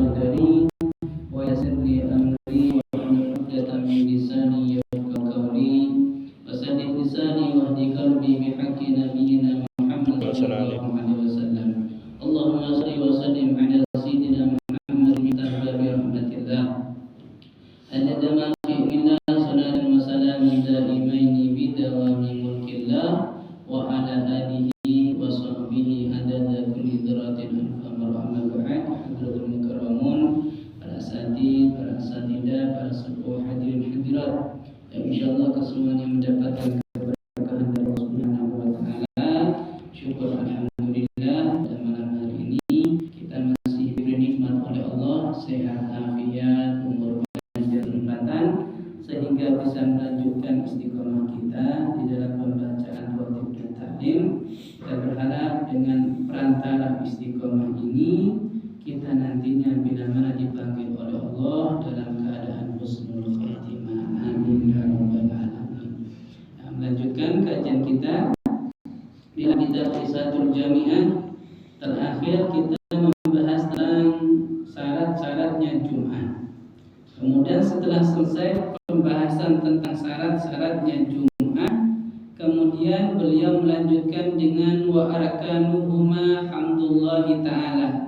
صدري ويسر لي أمري واحلل عقدة من لساني يفقهوا قولي وسدد لساني واهد قلبي بحق نبينا محمد صلى الله عليه وسلم. اللهم صل وسلم على سيدنا محمد مفتاح باب رحمة الله عدد ما في علم الله صلاة وسلام دائمين بدوام ملك الله وعلى آله وصحبه عدد كل ذرة أنفا مرحمة بعد. Hadratul mukarramun, para asatid, para asatidah, para sepuh hadirin hadirat yang insyaallah kesemuanya mendapatkan keberkahan dari Allah Subhanahu wa taala. Syukur alhamdulillah pada malam hari ini kita masih diberi nikmat oleh Allah sehat, afiat, umur panjang, kesempatan sehingga bisa melanjutkan istiqomah kita di dalam pembacaan khatib dan taklim. Kita berharap dengan perantara istiqomah ini kita nantinya bila mana dipanggil oleh Allah dalam keadaan husnul khatimah. Amin ya rabbal alamin. Melanjutkan kajian kita di kitab Risatul Jami'ah. Terakhir kita membahas tentang syarat-syaratnya Jumat. Kemudian setelah selesai pembahasan tentang syarat-syaratnya Jumat, kemudian beliau melanjutkan dengan wa arkanuhuma hamdulillahi ta'ala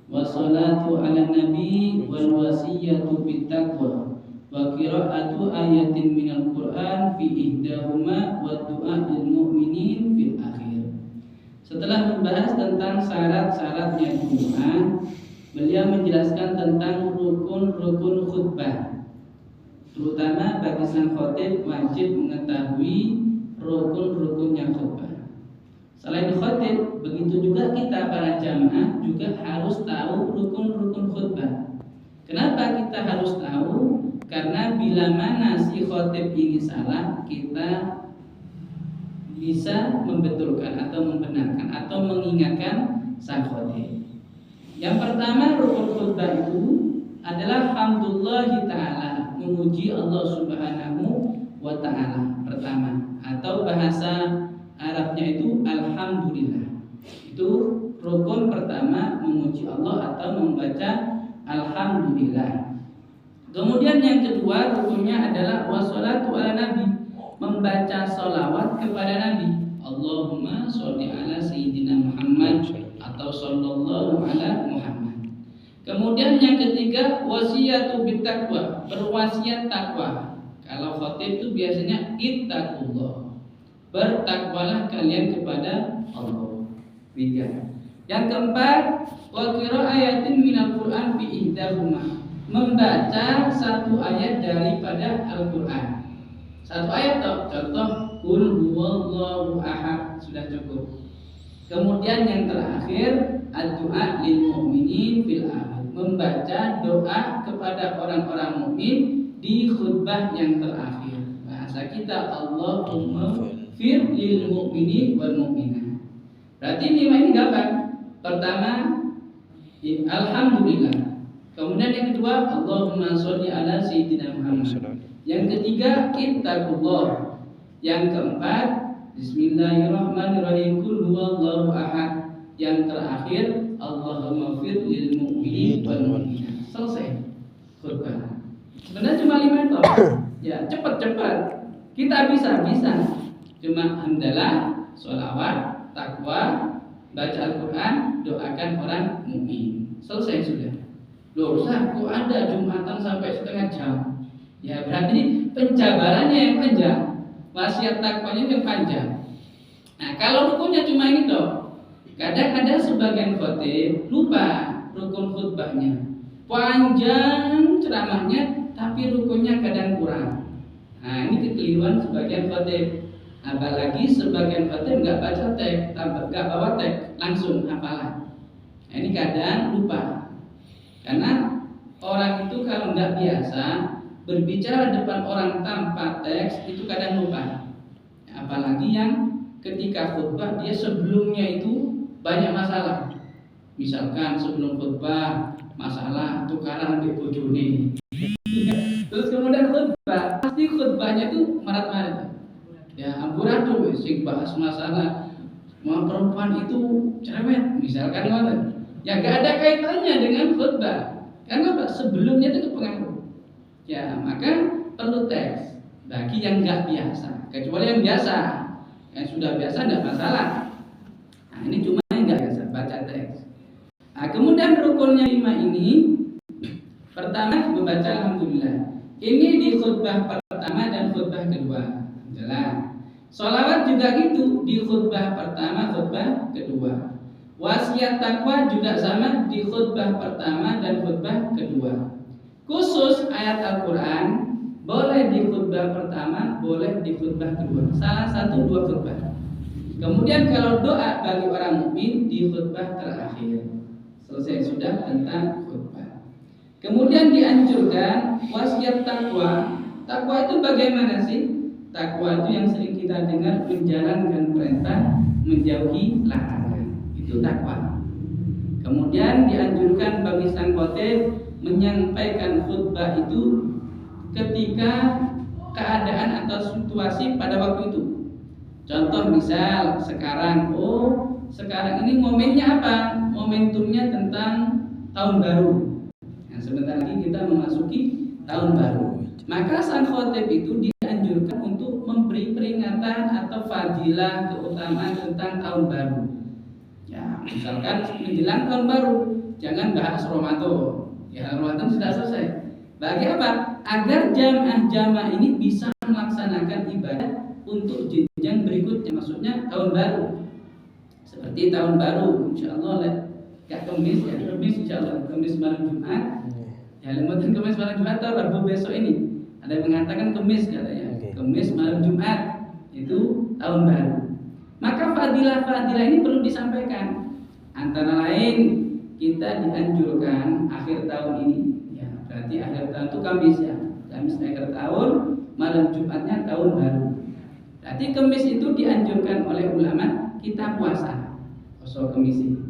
wa salatu ala nabi wal wasiyatu bittaqwa wa qira'atu ayatin minal Qur'an fi ihdahuma wa du'a lil mu'minin fil akhir. Setelah membahas tentang syarat-syaratnya Jumat, beliau menjelaskan tentang rukun-rukun khutbah. Terutama bagi sang khatib wajib mengetahui rukun-rukunnya khutbah. Selain khatib, begitu juga kita para jamaah juga harus tahu rukun-rukun khutbah. Kenapa kita harus tahu? Karena bila mana si khatib ini salah, kita bisa membetulkan atau membenarkan atau mengingatkan sang khatib. Yang pertama rukun khutbah itu adalah hamdulillahi ta'ala, memuji Allah Subhanahu wa ta'ala pertama, atau bahasa Arabnya itu alhamdulillah. Itu rukun pertama, memuji Allah atau membaca alhamdulillah. Kemudian yang kedua rukunnya adalah wassalatu ala nabi, membaca sholawat kepada Nabi. Allahumma sholli ala sayyidina Muhammad atau sallallahu ala Muhammad. Kemudian yang ketiga wasiyatu bittaqwa, berwasiat takwa. Kalau khatib itu biasanya ittaqullah, bertakwalah kalian kepada Allah. Tiga. Yang keempat wa qira'atin minal Qur'an fi ihdahuma, membaca satu ayat daripada Al-Qur'an. Satu ayat contoh qul huwallahu ahad sudah cukup. Kemudian yang terakhir ad-du'a lil mu'minin fil akhir, membaca doa kepada orang-orang mukmin di khutbah yang terakhir. Bahasa kita Allahumma fir lil mu'minin wal mu'minat. Berarti lima ini gampang. Pertama alhamdulillah. Kemudian yang kedua Allahumma sholli ala sayyidina Muhammad. Yang ketiga ittaqullah. Yang keempat bismillahirrahmanirrahim qul huwallahu ahad. Yang terakhir Allahumma fir lil mu'minin wal mu'minat. Selesai khutbah. Sebenarnya cuma 5 itu. Ya, cepat-cepat. Kita bisa. Cuma hamdalah, sholawat, takwa, baca Al-Quran, doakan orang mukmin. Selesai sudah. Loh, Ustaz, kok ada Jumatan sampai setengah jam? Ya, berarti penjabarannya yang panjang, wasiat takwanya yang panjang. Nah, kalau rukunnya cuma ini toh, kadang ada sebagian khatib lupa rukun khutbahnya. Panjang ceramahnya, tapi rukunnya kadang kurang. Nah, ini kekeliruan sebagian khatib. Apalagi sebagian khatib nggak baca teks, nggak bawa teks, langsung hafalan. Nah, ini kadang lupa. Karena orang itu kalau nggak biasa berbicara depan orang tanpa teks itu kadang lupa. Apalagi yang ketika khutbah dia sebelumnya itu banyak masalah. Misalkan sebelum khutbah masalah tukaran ambil bojone. Terus kemudian khutbah, pasti khutbahnya itu marat-marat. Ya, amburadul sing bahas masalah perempuan itu cerewet, misalkan ngoten. Ya gak ada kaitannya dengan khutbah. Karena apa? Sebelumnya itu kepengaruh. Ya, maka perlu teks bagi yang nggak biasa. Kecuali yang biasa, yang sudah biasa nggak masalah. Nah, ini cuma yang nggak biasa baca teks. Nah, kemudian rukunnya 5 ini, pertama membaca alhamdulillah. Ini di khutbah pertama dan khutbah kedua. Jelas. Sholawat juga gitu, di khutbah pertama, khutbah kedua. Wasiat takwa juga sama, di khutbah pertama dan khutbah kedua. Khusus ayat Al-Quran boleh di khutbah pertama, boleh di khutbah kedua. Salah satu 2 khutbah. Kemudian kalau doa bagi orang mukmin di khutbah terakhir. Selesai sudah tentang khutbah. Kemudian dianjurkan wasiat takwa. Takwa itu bagaimana sih? Takwa itu yang sering kita dengar, menjalankan perintah, menjauhi larangan. Itu takwa. Kemudian dianjurkan bagi sang khotib menyampaikan khutbah itu ketika keadaan atau situasi pada waktu itu. Contoh misal sekarang, sekarang ini momennya apa? Momentumnya tentang tahun baru. Nah, sebentar lagi kita memasuki tahun baru. Maka sang khotib itu dianjurkan untuk memberi peringatan atau fadilah keutamaan tentang tahun baru. Ya, misalkan menjelang tahun baru, jangan bahas Ramadan. Ya, Ramadan sudah selesai. Bagi apa? Agar jamaah ini bisa melaksanakan ibadah untuk jenjang berikutnya, maksudnya tahun baru. Seperti tahun baru, insya Allah Kamis insya Allah, Kamis malam Jumat. Ya, lembaran Kamis malam Jumat atau Rabu besok ini. Ada yang mengatakan Kamis katanya. Kamis malam Jumat itu tahun baru. Maka fadilah-fadilah ini perlu disampaikan. Antara lain kita dianjurkan akhir tahun ini, ya berarti akhir tahun itu Kamis ya. Kamis akhir tahun, malam Jumatnya tahun baru. Berarti Kamis itu dianjurkan oleh ulama kita puasa. Puasa Kamis ini.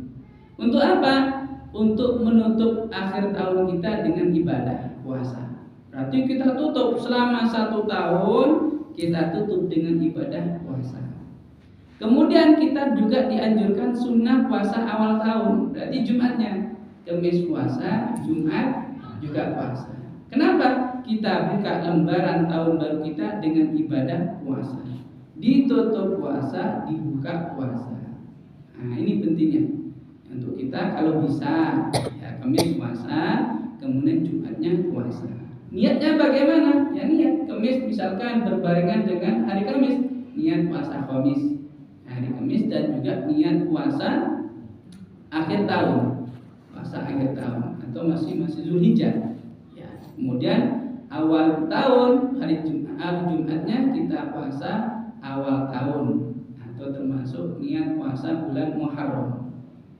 Untuk apa? Untuk menutup akhir tahun kita dengan ibadah puasa. Berarti kita tutup selama 1 tahun, kita tutup dengan ibadah puasa. Kemudian kita juga dianjurkan sunnah puasa awal tahun. Berarti Jumatnya, Kamis puasa, Jumat juga puasa. Kenapa? Kita buka lembaran tahun baru kita dengan ibadah puasa. Ditutup puasa, dibuka puasa. Nah, ini pentingnya. Untuk kita kalau bisa ya Kamis puasa, kemudian Jumatnya puasa. Niatnya bagaimana? Ya niat Kamis misalkan berbarengan dengan hari Kamis, niat puasa Kamis hari Kamis, dan juga niat puasa akhir tahun, puasa akhir tahun atau masih Zulhijjah. Ya, kemudian awal tahun hari Jumatnya kita puasa awal tahun atau termasuk niat puasa bulan Muharram.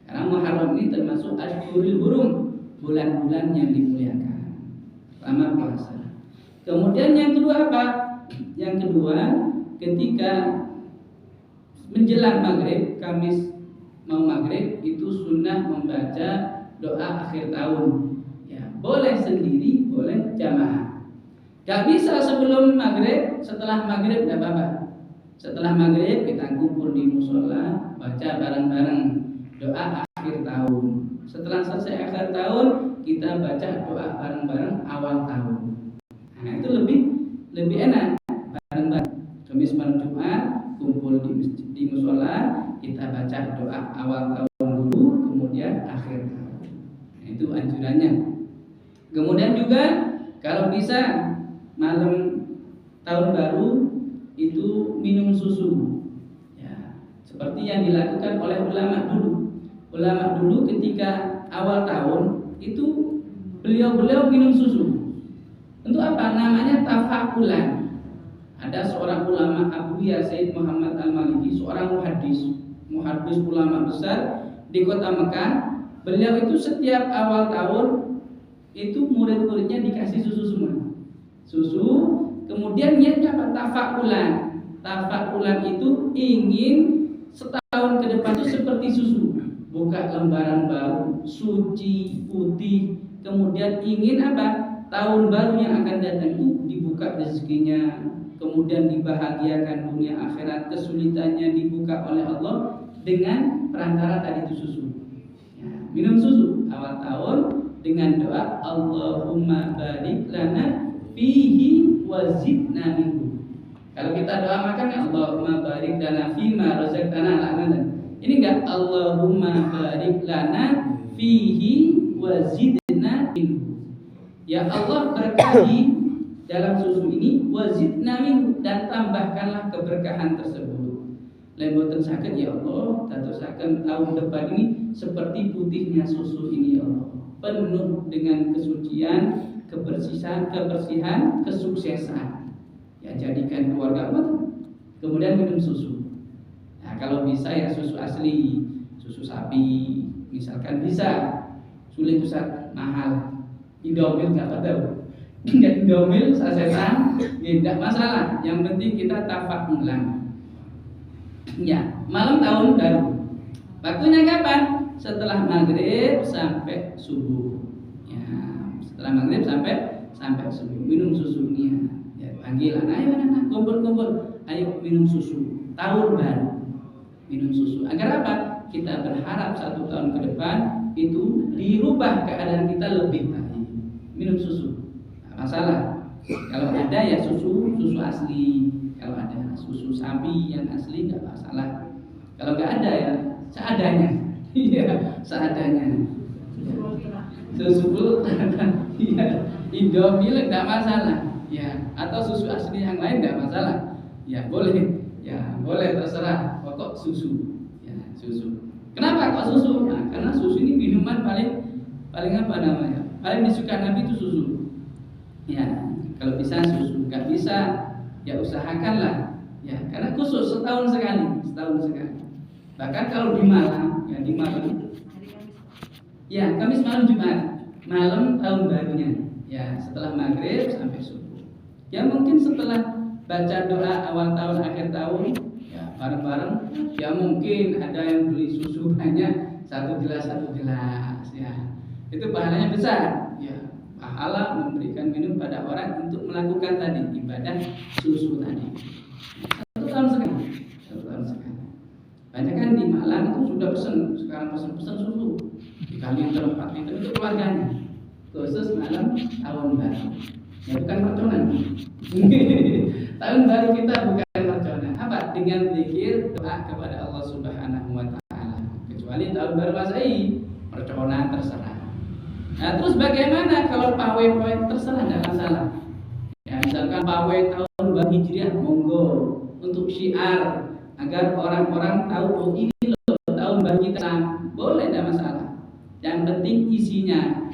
Karena Muharram ini termasuk Ashhurul Hurum, bulan-bulan yang dimuliakan. Pertama puasa. Kemudian yang kedua apa? Yang kedua ketika menjelang maghrib, Kamis mau maghrib itu sunnah membaca doa akhir tahun. Ya, boleh sendiri, boleh jamaah. Gak bisa sebelum maghrib, setelah maghrib tidak apa-apa. Setelah maghrib kita kumpul di musola, baca bareng-bareng doa akhir tahun. Setelah selesai akhir tahun, kita baca doa bareng-bareng awal tahun. Nah, itu lebih enak bareng-bareng. Kamis malam Jumat kumpul di musola, kita baca doa awal tahun dulu, kemudian akhir tahun. Nah, itu anjurannya. Kemudian juga kalau bisa malam tahun baru itu minum susu. Ya, seperti yang dilakukan oleh ulama dulu. Ulama dulu ketika awal tahun itu beliau minum susu. Untuk apa? Namanya tafakulan. Ada seorang ulama Abu Yazid Muhammad Al-Maliki, seorang muhaddis ulama besar di kota Mekah. Beliau itu setiap awal tahun itu murid-muridnya dikasih susu semua. Susu, kemudian niatnya apa? Tafakulan. Tafakulan itu ingin setahun ke depan itu seperti susu. Buka lembaran baru, suci, putih. Kemudian ingin apa? Tahun baru yang akan datang itu dibuka rezekinya, kemudian dibahagiakan dunia akhirat, kesulitannya dibuka oleh Allah dengan perantara tadi itu susu. Ya, minum susu awal tahun dengan doa Allahumma barik lana fihi wazidna minhu. Kalau kita doa makan ya Allahumma barik lana fima razaqtana lana. Ini enggak Allahumma barik lana fihi wazidna minhu. Ya Allah berkahi dalam susu ini wazidna minhu, dan tambahkanlah keberkahan tersebut. Lain boten saged ya Allah dadosaken tahun depan ini seperti putihnya susu ini ya Allah, penuh dengan kesucian, kebersihan, kesuksesan. Ya jadikan keluarga apa? Kemudian minum susu. Nah, kalau bisa ya susu asli, susu sapi, misalkan bisa. Sulit Ustaz, mahal. Indomil nggak tahu. Nggak Indomil sasetan, tidak masalah. Yang penting kita tafakulan. Ya, malam tahun baru. Waktunya kapan? Setelah maghrib sampai subuh. Ya, setelah maghrib sampai subuh. Minum susunya. Ya, panggil anak, kumpul, ayo minum susu. Tahun baru minum susu. Agar apa? Kita berharap 1 tahun ke depan itu dirubah keadaan kita lebih baik. Minum susu. Nggak masalah. Kalau ada ya susu asli. Kalau ada susu sapi yang asli nggak masalah. Kalau nggak ada ya seadanya. Iya, seadanya. Susu iya, Indomil nggak masalah. Ya, atau susu asli yang lain nggak masalah. Ya boleh. Ya boleh, terserah. Pokok susu. Ya susu. Kenapa kok susu? Nah, karena susu ini minuman paling apa namanya? Paling disukai Nabi itu susu. Ya, kalau bisa susu, nggak bisa ya usahakanlah. Ya, karena khusus setahun sekali. Bahkan kalau di Malang, ya Kamis malam Jumat, malam tahun barunya. Ya, setelah maghrib sampai subuh. Ya mungkin setelah baca doa awal tahun akhir tahun, ya bareng-bareng. Ya mungkin ada yang beli susu banyak, 1 gelas ya. Itu pahalanya besar. Ya, pahala memberikan minum pada orang untuk melakukan tadi ibadah susu tadi. 1 tahun sekali. Banyak kan di Malang itu sudah sekarang pesen susu dikali 4 liter itu keluarganya. Khusus malam tahun baru. Ya bukan perconan. Tahun baru kita bukan perconan. Apa? Dengan zikir doa kepada Allah Subhanahu wa taala. Kecuali tahun baru Masehi, perconan terserah. Nah, terus bagaimana kalau pawai terserah, tidak masalah. Ya, misalkan pawai tahun baru Hijriah, monggo untuk syiar agar orang-orang tahu oh ini loh tahun baru kita. Boleh, tidak masalah. Yang penting isinya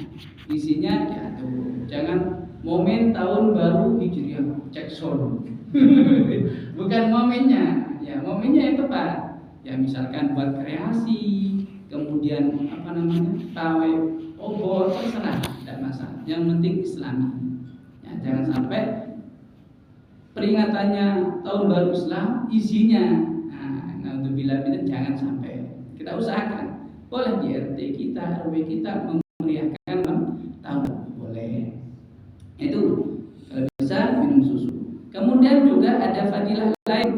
ya tuh. Jangan momen tahun baru Hijriah cek sound. Bukan momennya. Ya, momennya yang tepat. Ya, misalkan buat kreasi, kemudian pawai obor terserah, tidak masalah. Yang penting Islami. Ya, jangan sampai peringatannya tahun baru Islam isinya. Nah untuk bila jangan sampai. Kita usahakan. Boleh di RT kita, RW kita memeriahkan tahun boleh. Itu kalau bisa minum susu. Kemudian juga ada fadilah lain.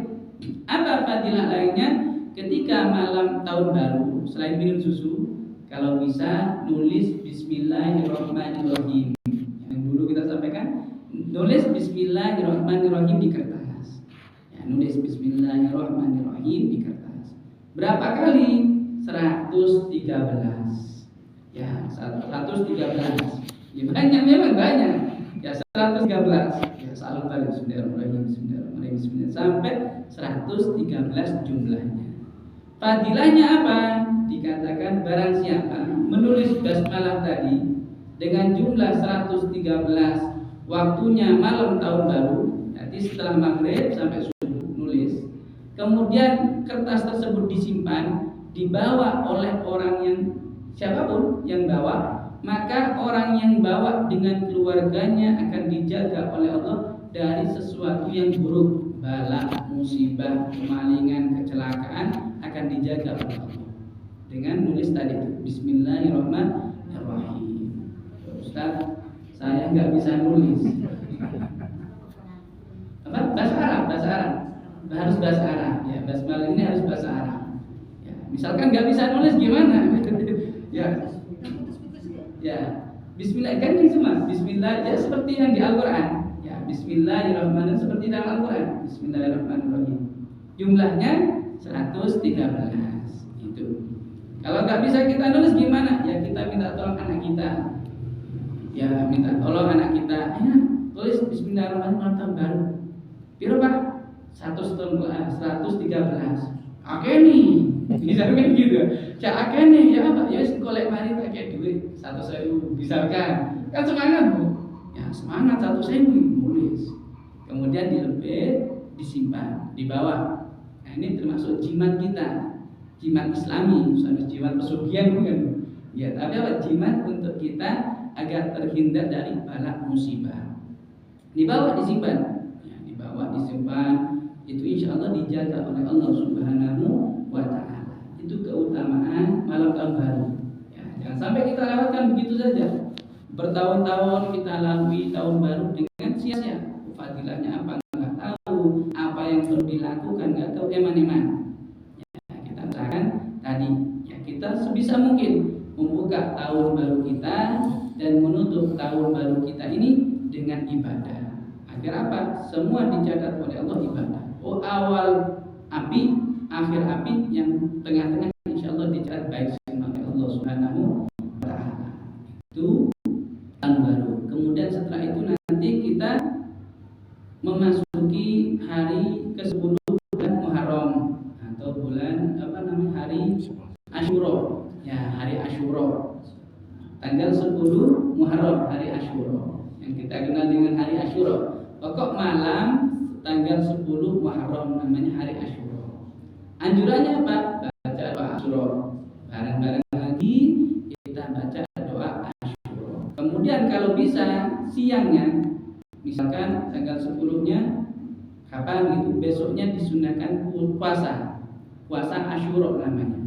Apa fadilah lainnya? Ketika malam tahun baru, selain minum susu, kalau bisa nulis Bismillahirrahmanirrahim. Yang dulu kita sampaikan, nulis Bismillahirrahmanirrahim di kertas. Ya, nulis Bismillahirrahmanirrahim di kertas. Berapa kali? 113. Ya, 113. Ya, banyak, memang banyak. Ya, 113. Ya, salam tadi Bismillahirrahmanirrahim sampai 113 jumlahnya. Fadilahnya apa? Dikatakan barang siapa menulis basmalah tadi dengan jumlah 113 waktunya malam tahun baru, nanti setelah maghrib sampai subuh nulis. Kemudian kertas tersebut disimpan, dibawa oleh orang yang siapapun yang bawa, maka orang yang bawa dengan keluarganya akan dijaga oleh Allah dari sesuatu yang buruk, bala, musibah, kemalingan, kecelakaan akan dijaga oleh Allah dengan nulis tadi Bismillahirrahmanirrahim. Ustaz, saya nggak bisa nulis. Apa? Bahasa Arab. Harus bahasa Arab. Ya, basmalah ini harus bahasa Arab. Ya, misalkan nggak bisa nulis gimana? Ya, Bismillah gandeng semua. Bismillah ya seperti yang di Al-Qur'an. Ya, Bismillahirrahmanirrahim seperti dalam Al-Qur'an. Bismillahirrahmanirrahim. Jumlahnya 113. Itu. Kalau nggak bisa kita nulis gimana? Ya kita minta tolong anak kita. Ya minta tolong anak kita. Ya, tulis Bismillahirrahmanirrahim tahun baru. Piro Pak? 113. Oke nih. Misalkan gitu. Cak oke nih ya Pak. Ya wis golek mari tak kayak duit 100.000 misalkan. Kan semangat Bu. Ya semangat 100.000 nulis. Kemudian dilebet, disimpan, dibawa. Nah ini termasuk jimat kita, jimat Islami, misalnya jimat pesugihan bukan? Ya, tapi apa jimat untuk kita agar terhindar dari bala musibah. Dibawa, disimpan, ya, dibawa, disimpan. Itu insya Allah dijaga oleh Allah Subhanahu wa Ta'ala. Itu keutamaan malam tahun baru. Ya, jangan sampai kita lewatkan begitu saja. Bertahun-tahun kita lalui tahun baru dengan sia-sia. Fadilahnya apa nggak tahu, apa yang perlu dilakukan nggak tahu, eman-eman. Ya, kita katakan tadi, ya kita sebisa mungkin membuka tahun baru kita dan menutup tahun baru kita ini dengan ibadah. Agar apa? Semua dicatat oleh Allah ibadah. Oh awal api, akhir api, yang tengah-tengah insya Allah dicatat baik oleh Allah Subhanahu wa Ta'ala. Itu tahun baru. Kemudian setelah itu nanti kita memasuki hari ke-10 bulan Muharram atau bulan hari Asyura. Ya, hari Asyura. Tanggal 10 Muharram hari Asyura. Yang kita kenal dengan hari Asyura. Pokok malam tanggal 10 Muharram namanya hari Asyura. Anjurannya apa? Baca doa Asyura. Bareng-bareng lagi kita baca doa Asyura. Kemudian kalau bisa siangnya, misalkan tanggal 10-nya kapan gitu, besoknya disunahkan puasa Asyura namanya,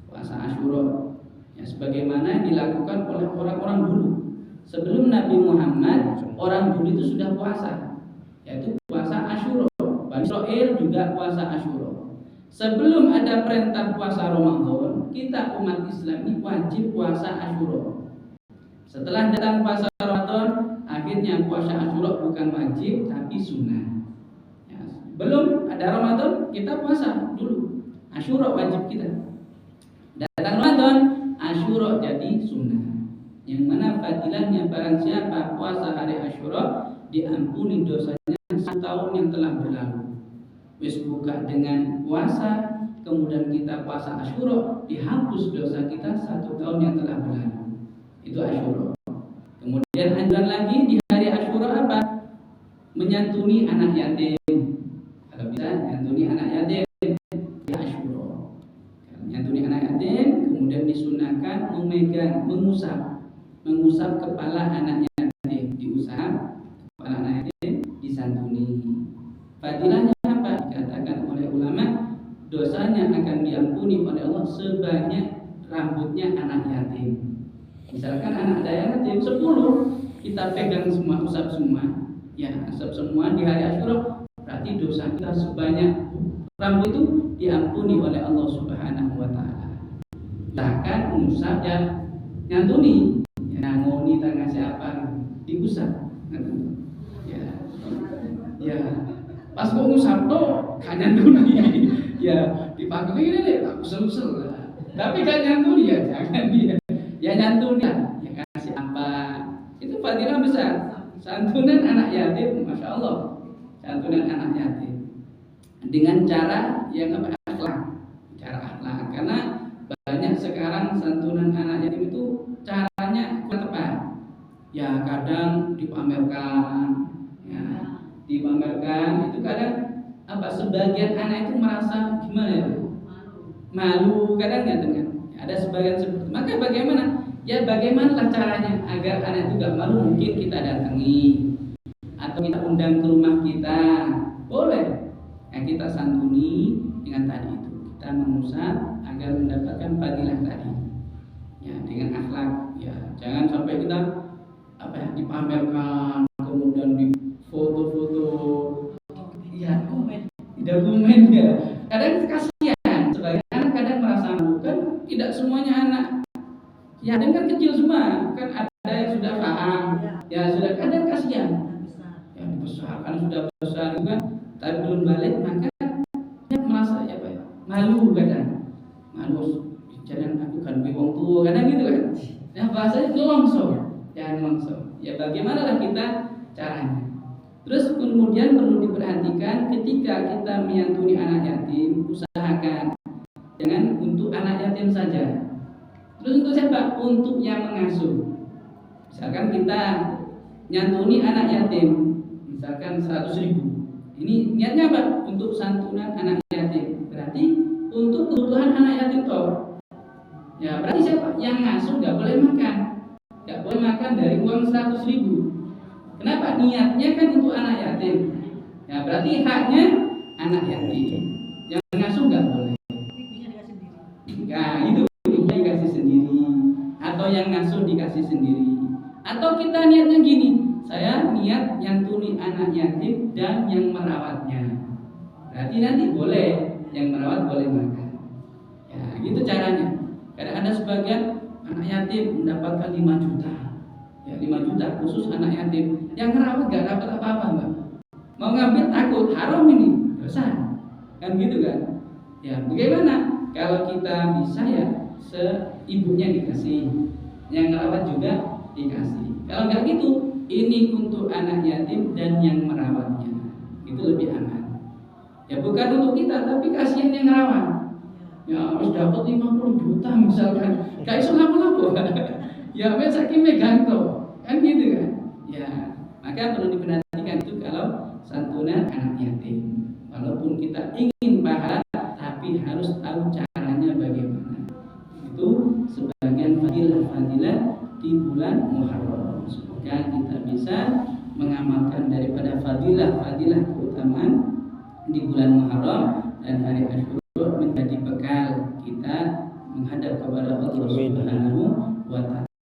puasa Asyura. Ya, sebagaimana dilakukan oleh orang-orang dulu sebelum Nabi Muhammad, orang dulu itu sudah puasa, yaitu puasa Asyura. Bani Israil juga puasa Asyura. Sebelum ada perintah puasa Ramadan, kita umat Islam ini wajib puasa Asyura. Setelah datang puasa Ramadan, akhirnya puasa Asyura bukan wajib tapi sunnah. Ya, belum ada Ramadan kita puasa dulu. Asyura wajib kita. Datang Ramadan, Asyura jadi sunnah. Yang mana fadilahnya barang siapa puasa hari Asyura diampuni dosanya 1 tahun yang telah berlalu. Wis buka dengan puasa, kemudian kita puasa Asyura, dihapus dosa kita 1 tahun yang telah berlalu. Itu Asyura. Kemudian anjuran lagi di hari Asyura apa? Menyantuni anak yatim. Kalau bisa menyantuni anak yatim di Asyura. Menyantuni anak yatim, kemudian disunahkan mengusap kepala anak yatim, diusap kepala anak yatim, disantuni. Fadilahnya apa? Dikatakan oleh ulama, dosanya akan diampuni oleh Allah sebanyak rambutnya anak yatim. Misalkan anak ada yatim 10, kita pegang semua, usap semua, ya usap semua di hari Asyura, berarti dosa kita sebanyak rambut itu diampuni oleh Allah Subhanahu wa Ta'ala. Bahkan usap ya nyantuni, ya ngoni tangan siapa diusap, ya pas kok ngusap tuh kan nyantuni, ya dipakai ini deh, tak usel-usel, tapi kan nyantuni ya jangan dia. Ya nyantuni, ya kasih apa? Itu fadilah besar. Santunan anak yatim, masya Allah. Santunan anak yatim dengan cara yang akhlak, cara akhlak. Karena banyak sekarang santunan anak yatim itu caranya kurang tepat. Ya kadang dipamerkan, ya dipamerkan itu kadang apa? Sebagian anak itu merasa gimana ya? Malu kadang ya kan. Ada sebagian seperti maka bagaimana? Ya bagaimana caranya agar anak itu gak malu? Mungkin kita datangi atau kita undang ke rumah kita, boleh. Ya kita santuni dengan tadi itu, kita mengusap agar mendapatkan fadilah tadi. Ya dengan akhlak. Ya jangan sampai kita apa ya dipamerkan, kemudian di foto-foto, ya dokumen ya. Kadang kasihan sebagian anak kadang merasa malu kan tidak semuanya anak yatim kan kecil semua, kan ada yang sudah seorang itu kan tapi belum balik, maka dia merasa ya Pak, malu kadang. Malu, jangan aku kan wong tua kadang gitu kan. Nah bahasanya nelongso, jangan nelongso. Ya bagaimanalah kita caranya. Terus kemudian perlu diperhatikan ketika kita menyantuni anak yatim, usahakan jangan untuk anak yatim saja. Terus untuk siapa? Untuk yang mengasuh. Misalkan kita nyantuni anak yatim, misalkan 100.000. Ini niatnya apa? Untuk santunan anak yatim. Berarti untuk kebutuhan anak yatim toh. Ya berarti siapa? Yang ngasuh nggak boleh makan. Nggak boleh makan dari uang 100.000. Kenapa? Niatnya kan untuk anak yatim. Ya berarti haknya anak yatim. Yang ngasuh nggak boleh. Nah itu dikasih sendiri. Atau yang ngasuh dikasih sendiri. Atau kita niatnya gini, saya niat nyantuni anak yatim dan yang merawatnya. Berarti nanti boleh, yang merawat boleh makan. Ya gitu caranya. Karena ada sebagian anak yatim mendapatkan 5 juta. Ya 5 juta khusus anak yatim. Yang merawat gak dapat apa-apa Mbak. Mau ngambil takut, haram ini, dosa. Kan gitu kan. Ya bagaimana? Kalau kita bisa ya seibunya dikasih, yang merawat juga dikasih. Kalau nggak gitu, ini untuk anak yatim dan yang merawatnya. Itu lebih aman. Ya bukan untuk kita, tapi kasihan yang merawat. Ya harus dapat 50 juta misalkan. Gak iso lapo-lapo. Ya wes saiki megang to. Kan gitu kan. Ya, maka perlu diperhatikan itu kalau santunan anak yatim. Walaupun kita ingin pahala, tapi harus tahu caranya bagaimana. Itu sebagian fadilah-fadilah di bulan Muharram. Semoga kita bisa mengamalkan daripada fadilah-fadilah keutamaan di bulan Muharram dan hari Asyura menjadi bekal kita menghadap kepada Allah Subhanahu wa taala.